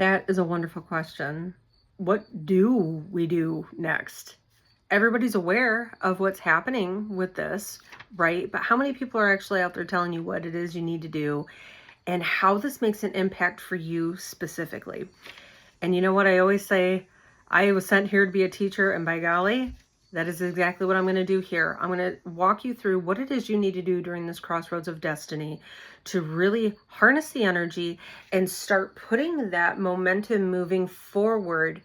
That is a wonderful question. What do we do next? Everybody's aware of what's happening with this, right? But how many people are actually out there telling you what it is you need to do and how this makes an impact for you specifically? And you know what I always say? I was sent here to be a teacher, and by golly, that is exactly what I'm going to do here. I'm going to walk you through what it is you need to do during this Crossroads of Destiny to really harness the energy and start putting that momentum moving forward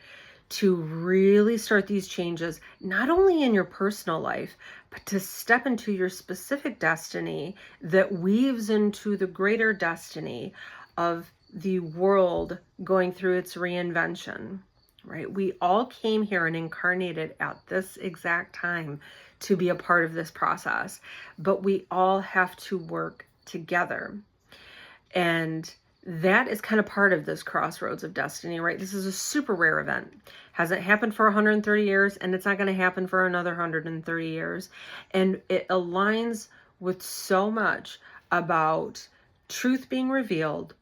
to really start these changes, not only in your personal life, but to step into your specific destiny that weaves into the greater destiny of the world going through its reinvention. Right? We all came here and incarnated at this exact time to be a part of this process, but we all have to work together. And that is kind of part of this Crossroads of Destiny, right? This is a super rare event. Hasn't happened for 130 years, and it's not going to happen for another 130 years. And it aligns with so much about truth being revealed,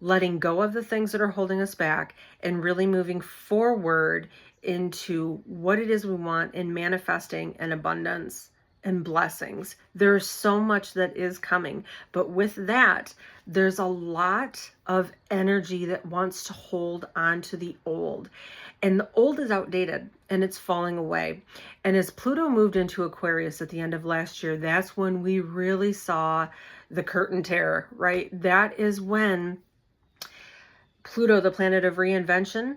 letting go of the things that are holding us back, and really moving forward into what it is we want and manifesting an abundance and blessings. There's so much that is coming, but with that, there's a lot of energy that wants to hold on to the old. And the old is outdated and it's falling away. And as Pluto moved into Aquarius at the end of last year, that's when we really saw the curtain tear, right? That is when Pluto, the planet of reinvention,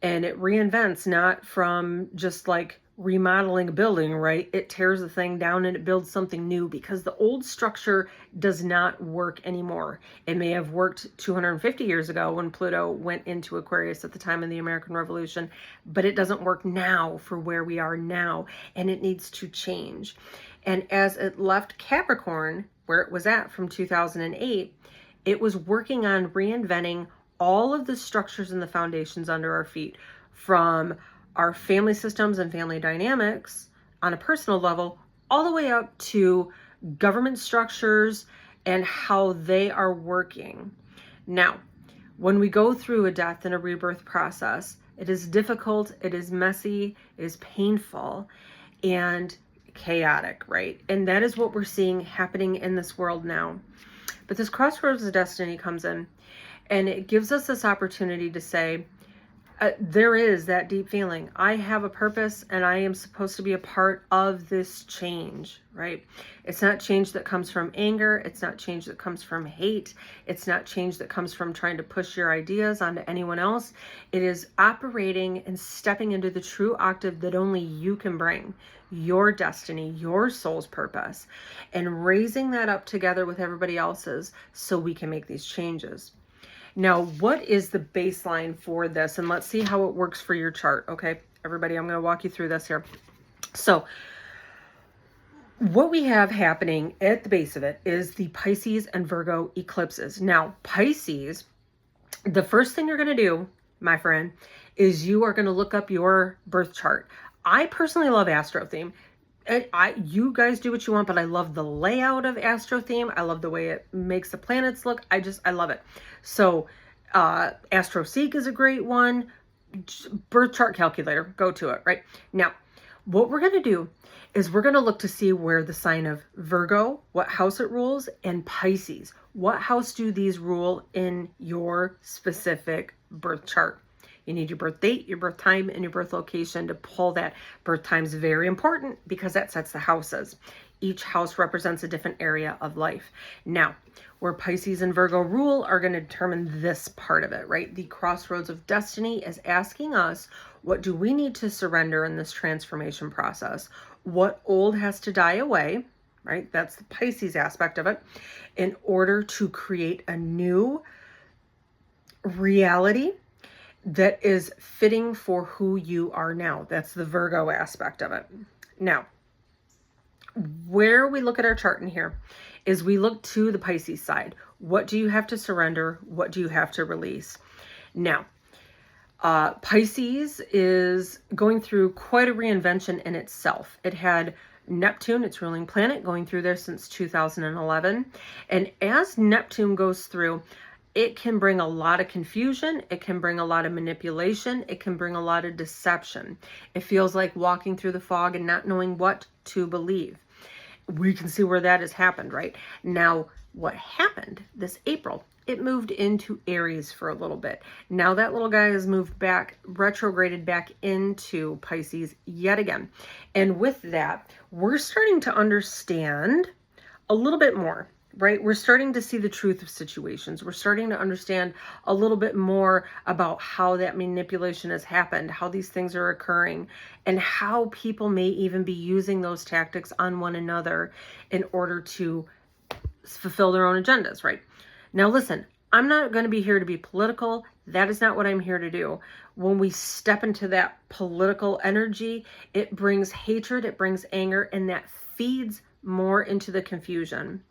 and it reinvents not from just like remodeling a building, right? It tears the thing down and it builds something new because the old structure does not work anymore. It may have worked 250 years ago when Pluto went into Aquarius at the time of the American Revolution, but it doesn't work now for where we are now, and it needs to change. And as it left Capricorn, where it was at from 2008, it was working on reinventing all of the structures and the foundations under our feet, from our family systems and family dynamics on a personal level, all the way up to government structures and how they are working. Now, when we go through a death and a rebirth process, it is difficult, it is messy, it is painful, and chaotic, right? And that is what we're seeing happening in this world now. But this Crossroads of Destiny comes in, and it gives us this opportunity to say, there is that deep feeling. I have a purpose and I am supposed to be a part of this change, right? It's not change that comes from anger. It's not change that comes from hate. It's not change that comes from trying to push your ideas onto anyone else. It is operating and stepping into the true octave that only you can bring, your destiny, your soul's purpose, and raising that up together with everybody else's so we can make these changes. Now, what is the baseline for this? And let's see how it works for your chart. Okay, everybody, I'm going to walk you through this here. So what we have happening at the base of it is the Pisces and Virgo eclipses. Now, Pisces, the first thing you're going to do, my friend, is you are going to look up your birth chart. I personally love Astro Theme. You guys do what you want, but I love the layout of Astro Theme. I love the way it makes the planets look. I love it. So Astro Seek is a great one. Birth chart calculator, go to it, right? Now, what we're going to do is we're going to look to see where the sign of Virgo, what house it rules, and Pisces, what house do these rule in your specific birth chart. You need your birth date, your birth time, and your birth location to pull that. Birth time is very important because that sets the houses. Each house represents a different area of life. Now, where Pisces and Virgo rule are going to determine this part of it, right? The Crossroads of Destiny is asking us, what do we need to surrender in this transformation process? What old has to die away, right? That's the Pisces aspect of it, in order to create a new reality that is fitting for who you are now. That's the Virgo aspect of it. Now, where we look at our chart in here is we look to the Pisces side. What do you have to surrender? What do you have to release? Now, Pisces is going through quite a reinvention in itself. It had Neptune, its ruling planet, going through there since 2011. And as Neptune goes through, it can bring a lot of confusion. It can bring a lot of manipulation. It can bring a lot of deception. It feels like walking through the fog and not knowing what to believe. We can see where that has happened, right? Now, what happened this April? It moved into Aries for a little bit. Now that little guy has moved back, retrograded back into Pisces yet again. And with that, we're starting to understand a little bit more, right? We're starting to see the truth of situations. We're starting to understand a little bit more about how that manipulation has happened, how these things are occurring, and how people may even be using those tactics on one another in order to fulfill their own agendas, right? Now, listen, I'm not going to be here to be political. That is not what I'm here to do. When we step into that political energy, it brings hatred, it brings anger, and that feeds more into the confusion.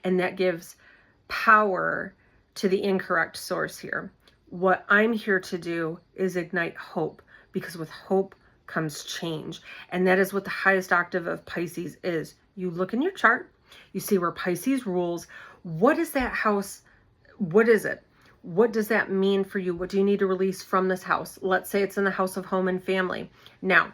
And that gives power to the incorrect source here. What I'm here to do is ignite hope, because with hope comes change. And that is what the highest octave of Pisces is. You look in your chart, you see where Pisces rules. What is that house? What is it? What does that mean for you? What do you need to release from this house? Let's say it's in the house of home and family. Now,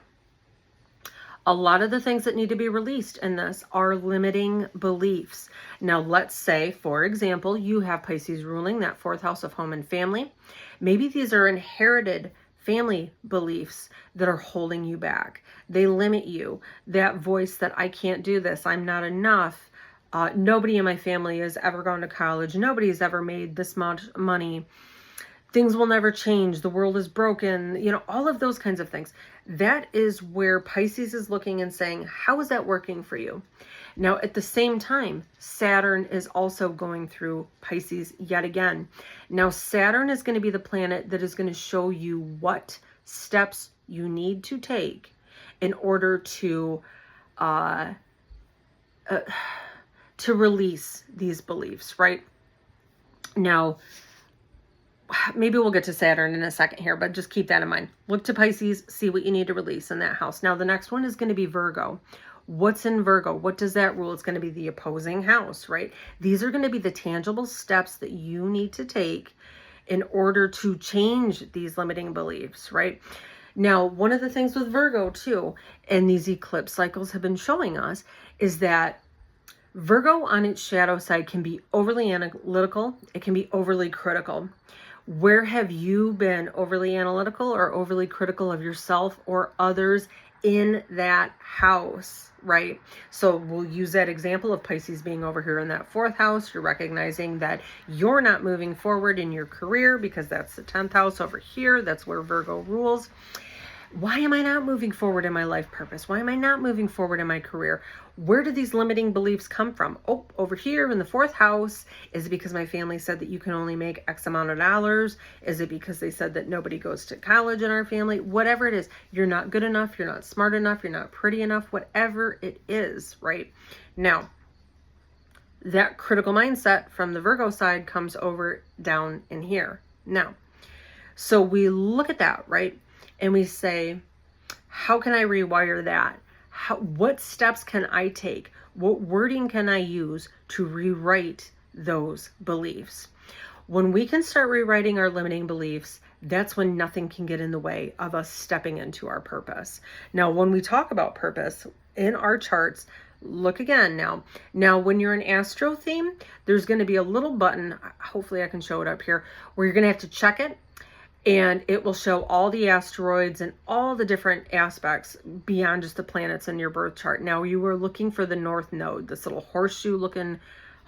a lot of the things that need to be released in this are limiting beliefs. Now, let's say, for example, you have Pisces ruling that fourth house of home and family. Maybe these are inherited family beliefs that are holding you back. They limit you. That voice that I can't do this, I'm not enough. Nobody in my family has ever gone to college. Nobody has ever made this much money. Things will never change. The world is broken. You know, all of those kinds of things. That is where Pisces is looking and saying, how is that working for you? Now, at the same time, Saturn is also going through Pisces yet again. Now, Saturn is going to be the planet that is going to show you what steps you need to take in order to release these beliefs, right? Now, maybe we'll get to Saturn in a second here, but just keep that in mind. Look to Pisces, see what you need to release in that house. Now, the next one is going to be Virgo. What's in Virgo? What does that rule? It's going to be the opposing house, right? These are going to be the tangible steps that you need to take in order to change these limiting beliefs, right? Now, one of the things with Virgo too, and these eclipse cycles have been showing us, is that Virgo on its shadow side can be overly analytical. It can be overly critical. Where have you been overly analytical or overly critical of yourself or others in that house, right? So we'll use that example of Pisces being over here in that fourth house. You're recognizing that you're not moving forward in your career because that's the 10th house over here. That's where Virgo rules. Why am I not moving forward in my life purpose? Why am I not moving forward in my career? Where do these limiting beliefs come from? Oh, over here in the fourth house. Is it because my family said that you can only make X amount of dollars? Is it because they said that nobody goes to college in our family? Whatever it is, you're not good enough, you're not smart enough, you're not pretty enough, whatever it is, right? Now, that critical mindset from the Virgo side comes over down in here. Now, so we look at that, right? And we say, how can I rewire that? What steps can I take? What wording can I use to rewrite those beliefs? When we can start rewriting our limiting beliefs, that's when nothing can get in the way of us stepping into our purpose. Now, when we talk about purpose in our charts, look again now. Now, when you're in Astro theme, there's going to be a little button. Hopefully I can show it up here, where you're going to have to check it. And it will show all the asteroids and all the different aspects beyond just the planets in your birth chart. Now, you were looking for the North Node, this little horseshoe looking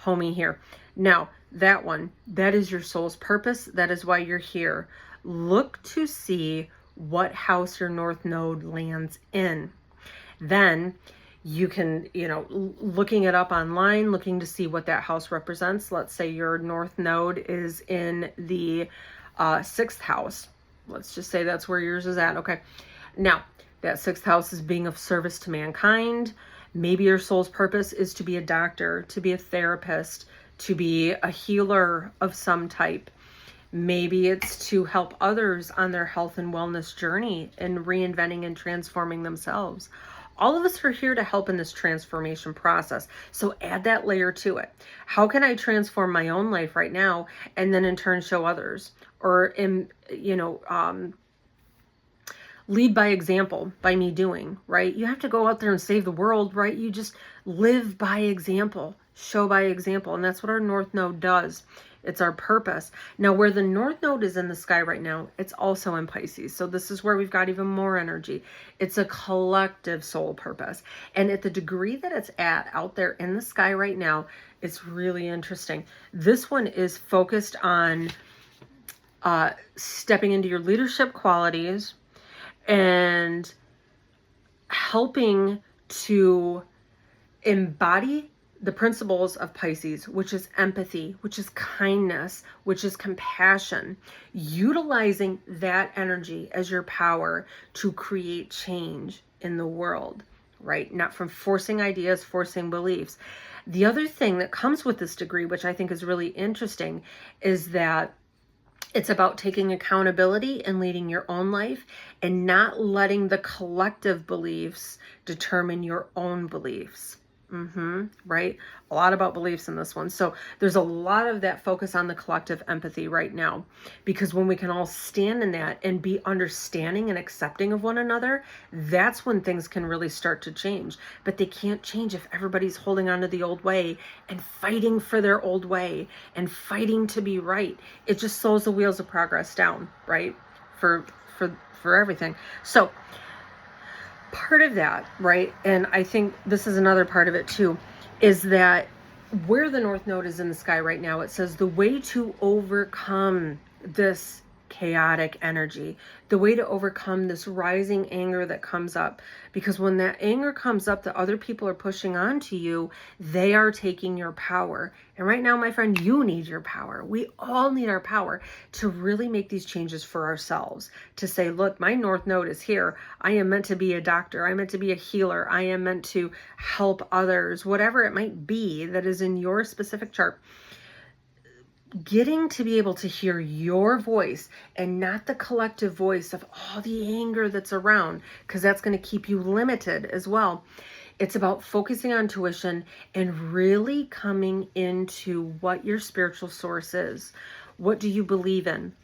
homie here. Now, that one, that is your soul's purpose. That is why you're here. Look to see what house your North Node lands in. Then you can, looking it up online, looking to see what that house represents. Let's say your North Node is in the 6th house. Let's just say that's where yours is at. Okay. Now, that 6th house is being of service to mankind. Maybe your soul's purpose is to be a doctor, to be a therapist, to be a healer of some type. Maybe it's to help others on their health and wellness journey and reinventing and transforming themselves. All of us are here to help in this transformation process. So add that layer to it. How can I transform my own life right now and then in turn show others? Or, lead by example by me doing, right? You have to go out there and save the world, right? You just live by example, show by example. And that's what our North Node does. It's our purpose. Now, where the North Node is in the sky right now, it's also in Pisces. So this is where we've got even more energy. It's a collective soul purpose. And at the degree that it's at out there in the sky right now, it's really interesting. This one is focused on stepping into your leadership qualities and helping to embody the principles of Pisces, which is empathy, which is kindness, which is compassion, utilizing that energy as your power to create change in the world, right? Not from forcing ideas, forcing beliefs. The other thing that comes with this degree, which I think is really interesting, is that it's about taking accountability and leading your own life and not letting the collective beliefs determine your own beliefs. Right? A lot about beliefs in this one. So there's a lot of that focus on the collective empathy right now, because when we can all stand in that and be understanding and accepting of one another, that's when things can really start to change. But they can't change if everybody's holding on to the old way and fighting for their old way and fighting to be right. It just slows the wheels of progress down, right? For everything. So part of that, right, and I think this is another part of it too, is that where the North Node is in the sky right now, it says the way to overcome this chaotic energy, the way to overcome this rising anger that comes up, because when that anger comes up that other people are pushing onto you, they are taking your power. And right now, my friend, you need your power. We all need our power to really make these changes for ourselves, to say, look, my North Node is here. I am meant to be a doctor. I'm meant to be a healer. I am meant to help others, whatever it might be that is in your specific chart. Getting to be able to hear your voice and not the collective voice of all the anger that's around, because that's going to keep you limited as well. It's about focusing on tuition and really coming into what your spiritual source is. What do you believe in?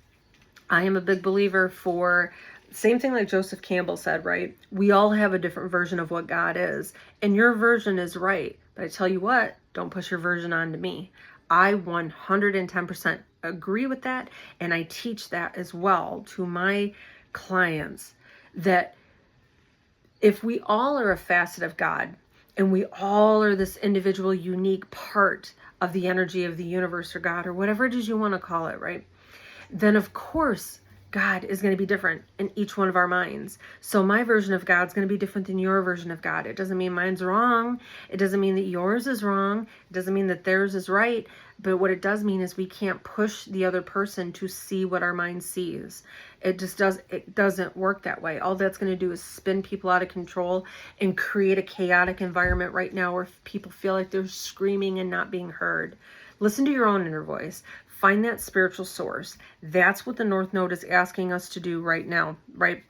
I am a big believer for same thing like Joseph Campbell said, right? We all have a different version of what God is, and your version is right. But I tell you what, don't push your version onto me. I 110% agree with that, and I teach that as well to my clients, that if we all are a facet of God, and we all are this individual, unique part of the energy of the universe or God, or whatever it is you want to call it, right? Then of course, God is going to be different in each one of our minds. So my version of God is going to be different than your version of God. It doesn't mean mine's wrong. It doesn't mean that yours is wrong. It doesn't mean that theirs is right. But what it does mean is we can't push the other person to see what our mind sees. It doesn't work that way. All that's going to do is spin people out of control and create a chaotic environment right now where people feel like they're screaming and not being heard. Listen to your own inner voice. Find that spiritual source. That's what the North Node is asking us to do right now, right?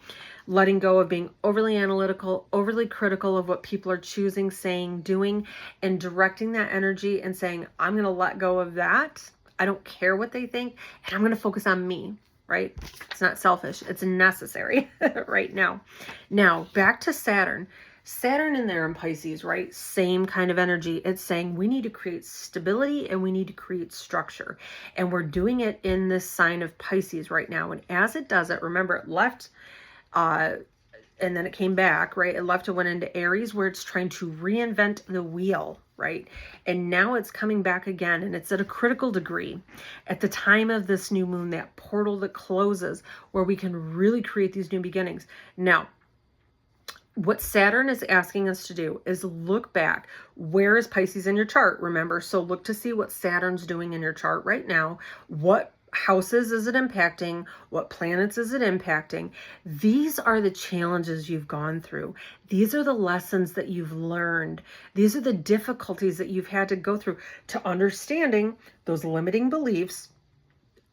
Letting go of being overly analytical, overly critical of what people are choosing, saying, doing, and directing that energy and saying, I'm going to let go of that. I don't care what they think, and I'm going to focus on me, right? It's not selfish. It's necessary right now. Now, back to Saturn. Saturn in there in Pisces, right? Same kind of energy. It's saying we need to create stability and we need to create structure. And we're doing it in this sign of Pisces right now. And as it does it, remember it left, and then it came back, right? It left, it went into Aries where it's trying to reinvent the wheel, right? And now it's coming back again, and it's at a critical degree. At the time of this new moon, that portal that closes where we can really create these new beginnings. Now, what Saturn is asking us to do is look back. Where is Pisces in your chart? Remember, so look to see what Saturn's doing in your chart right now. What houses is it impacting? What planets is it impacting? These are the challenges you've gone through. These are the lessons that you've learned. These are the difficulties that you've had to go through to understanding those limiting beliefs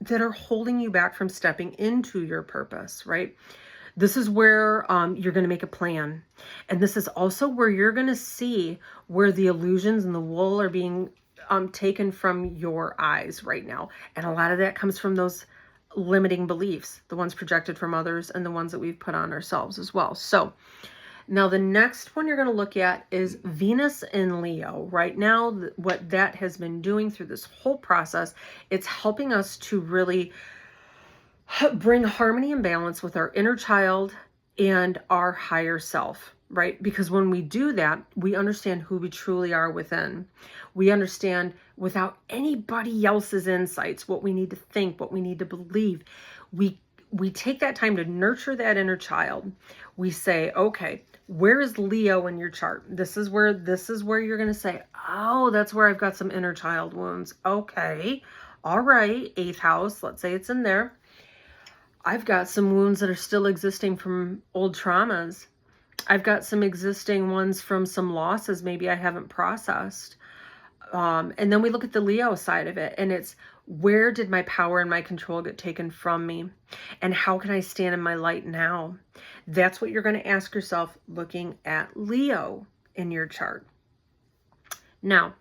that are holding you back from stepping into your purpose, right? This is where you're going to make a plan. And this is also where you're going to see where the illusions and the wool are being taken from your eyes right now. And a lot of that comes from those limiting beliefs, the ones projected from others and the ones that we've put on ourselves as well. So now the next one you're going to look at is Venus in Leo. Right now, what that has been doing through this whole process, it's helping us to really bring harmony and balance with our inner child and our higher self, right? Because when we do that, we understand who we truly are within. We understand without anybody else's insights what we need to think, what we need to believe. We take that time to nurture that inner child. We say, okay, where is Leo in your chart? This is where you're going to say, oh, that's where I've got some inner child wounds. Okay. All right. 8th house. Let's say it's in there. I've got some wounds that are still existing from old traumas. I've got some existing ones from some losses maybe I haven't processed. And then we look at the Leo side of it, and it's, where did my power and my control get taken from me? And how can I stand in my light now? That's what you're going to ask yourself looking at Leo in your chart. Now,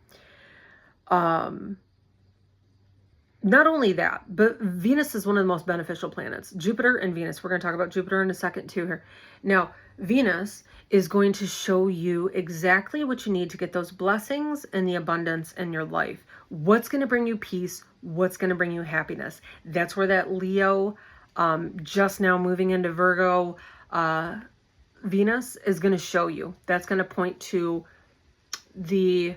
not only that, but Venus is one of the most beneficial planets. Jupiter and Venus. We're going to talk about Jupiter in a second too here. Now, Venus is going to show you exactly what you need to get those blessings and the abundance in your life. What's going to bring you peace? What's going to bring you happiness? That's where that Leo, just now moving into Virgo, Venus is going to show you. That's going to point to the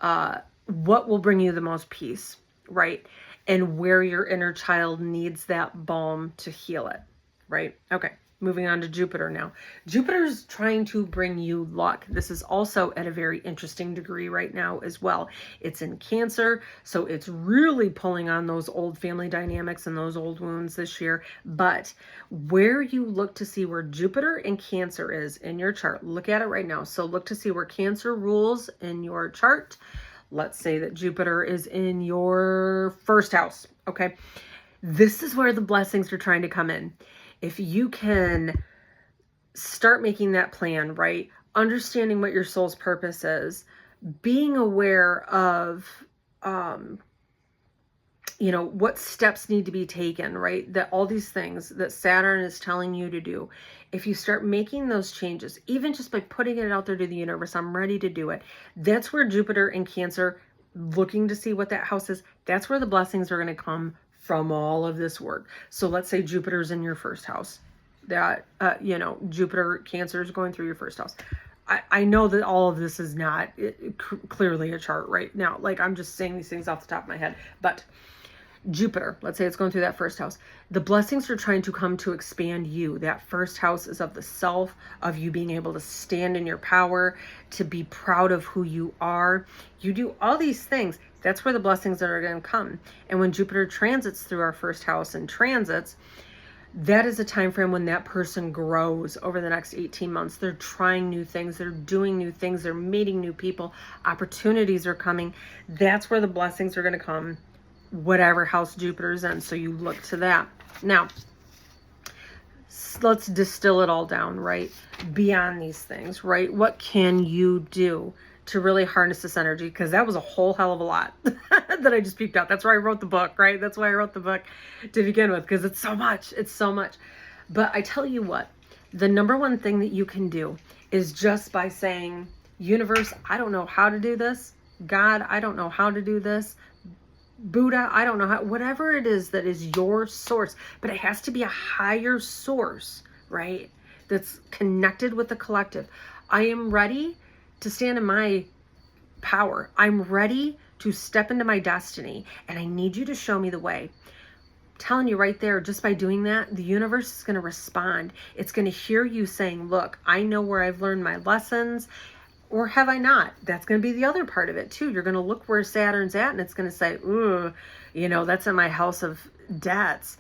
what will bring you the most peace, right? And where your inner child needs that balm to heal it, right? Okay, moving on to Jupiter now. Jupiter's trying to bring you luck. This is also at a very interesting degree right now as well. It's in Cancer, so it's really pulling on those old family dynamics and those old wounds this year. But where you look to see where Jupiter and Cancer is in your chart, look at it right now. So look to see where Cancer rules in your chart. Let's say that Jupiter is in your 1st house, okay? This is where the blessings are trying to come in. If you can start making that plan, right? Understanding what your soul's purpose is, being aware of, what steps need to be taken, right? That all these things that Saturn is telling you to do. If you start making those changes, even just by putting it out there to the universe, I'm ready to do it. That's where Jupiter and Cancer, looking to see what that house is, that's where the blessings are going to come from all of this work. So let's say Jupiter's in your 1st house. That, Jupiter, Cancer is going through your 1st house. I know that all of this is not clearly a chart right now. Like, I'm just saying these things off the top of my head. But Jupiter, let's say it's going through that 1st house. The blessings are trying to come to expand you. That 1st house is of the self, of you being able to stand in your power, to be proud of who you are. You do all these things. That's where the blessings are going to come. And when Jupiter transits through our 1st house and transits, that is a time frame when that person grows over the next 18 months. They're trying new things. They're doing new things. They're meeting new people. Opportunities are coming. That's where the blessings are going to come, whatever house Jupiter's in. So you look to that. Now, let's distill it all down, right? Beyond these things, right? What can you do to really harness this energy? Because that was a whole hell of a lot that I just peeped out. That's why I wrote the book, right? That's why I wrote the book to begin with, because it's so much. It's so much. But I tell you what, the number one thing that you can do is just by saying, universe, I don't know how to do this. God, I don't know how to do this. Buddha, I don't know how, whatever it is that is your source, but it has to be a higher source, right? That's connected with the collective. I am ready to stand in my power. I'm ready to step into my destiny, and I need you to show me the way. I'm telling you right there, just by doing that, the universe is going to respond. It's going to hear you saying, look, I know where I've learned my lessons. Or have I not? That's going to be the other part of it too. You're going to look where Saturn's at, and it's going to say, ooh, that's in my house of debts.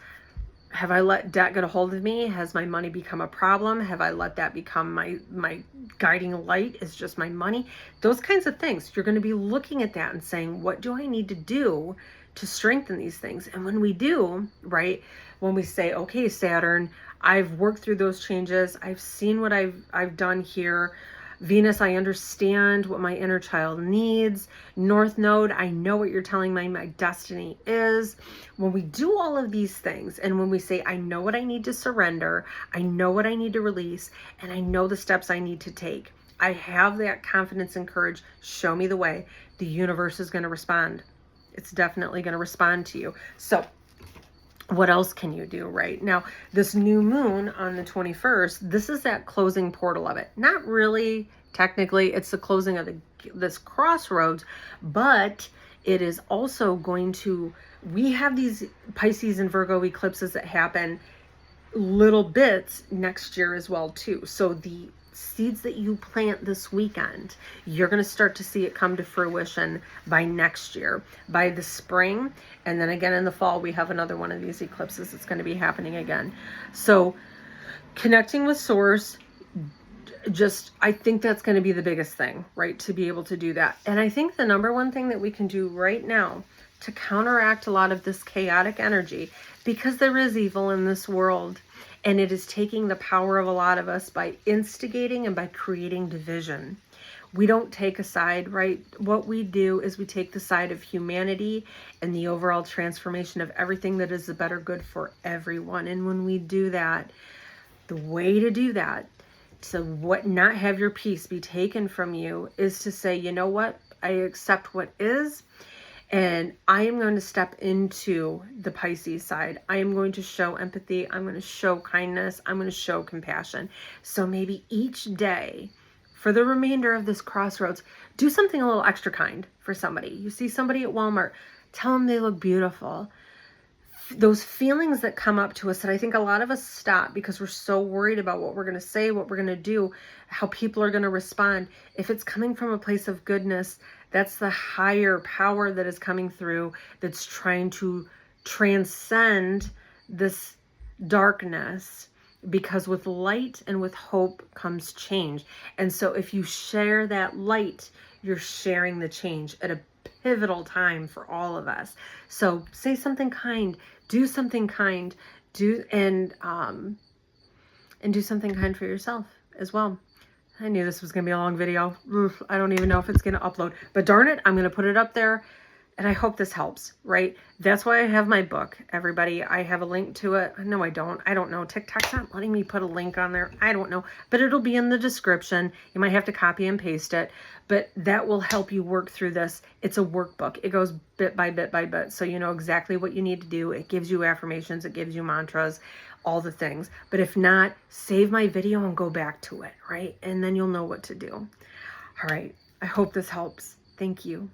Have I let debt get a hold of me? Has my money become a problem? Have I let that become my guiding light? Is just my money? Those kinds of things. You're going to be looking at that and saying, what do I need to do to strengthen these things? And when we do, right, when we say, okay, Saturn, I've worked through those changes. I've seen what I've done here. Venus, I understand what my inner child needs. North Node, I know what you're telling my destiny is. When we do all of these things, and when we say, I know what I need to surrender, I know what I need to release, and I know the steps I need to take, I have that confidence and courage. Show me the way. The universe is going to respond. It's definitely going to respond to you. So what else can you do right now? This new moon on the 21st, this is that closing portal of it. Not really, technically, it's the closing of this crossroads, but it is also going to, we have these Pisces and Virgo eclipses that happen little bits next year as well too. So the seeds that you plant this weekend, you're going to start to see it come to fruition by next year, by the spring. And then again in the fall, we have another one of these eclipses that's going to be happening again. So connecting with source, I think that's going to be the biggest thing, right? To be able to do that. And I think the number one thing that we can do right now to counteract a lot of this chaotic energy, because there is evil in this world, and it is taking the power of a lot of us by instigating and by creating division. We don't take a side, right? What we do is we take the side of humanity and the overall transformation of everything that is the better good for everyone. And when we do that, the way to do that, to not have your peace be taken from you, is to say, you know what? I accept what is. And I am going to step into the Pisces side. I am going to show empathy. I'm going to show kindness. I'm going to show compassion. So maybe each day for the remainder of this crossroads, do something a little extra kind for somebody. You see somebody at Walmart, tell them they look beautiful. Those feelings that come up to us that I think a lot of us stop because we're so worried about what we're going to say, what we're going to do, how people are going to respond. If it's coming from a place of goodness, that's the higher power that is coming through, that's trying to transcend this darkness, because with light and with hope comes change. And so if you share that light, you're sharing the change at a pivotal time for all of us. So say something kind, do something kind, do something kind for yourself as well. I knew this was going to be a long video. Oof, I don't even know if it's going to upload, but darn it, I'm going to put it up there. And I hope this helps, right? That's why I have my book, everybody. I have a link to it. No, I don't. I don't know. TikTok's not letting me put a link on there. I don't know. But it'll be in the description. You might have to copy and paste it. But that will help you work through this. It's a workbook. It goes bit by bit by bit. So you know exactly what you need to do. It gives you affirmations. It gives you mantras, all the things. But if not, save my video and go back to it, right? And then you'll know what to do. All right. I hope this helps. Thank you.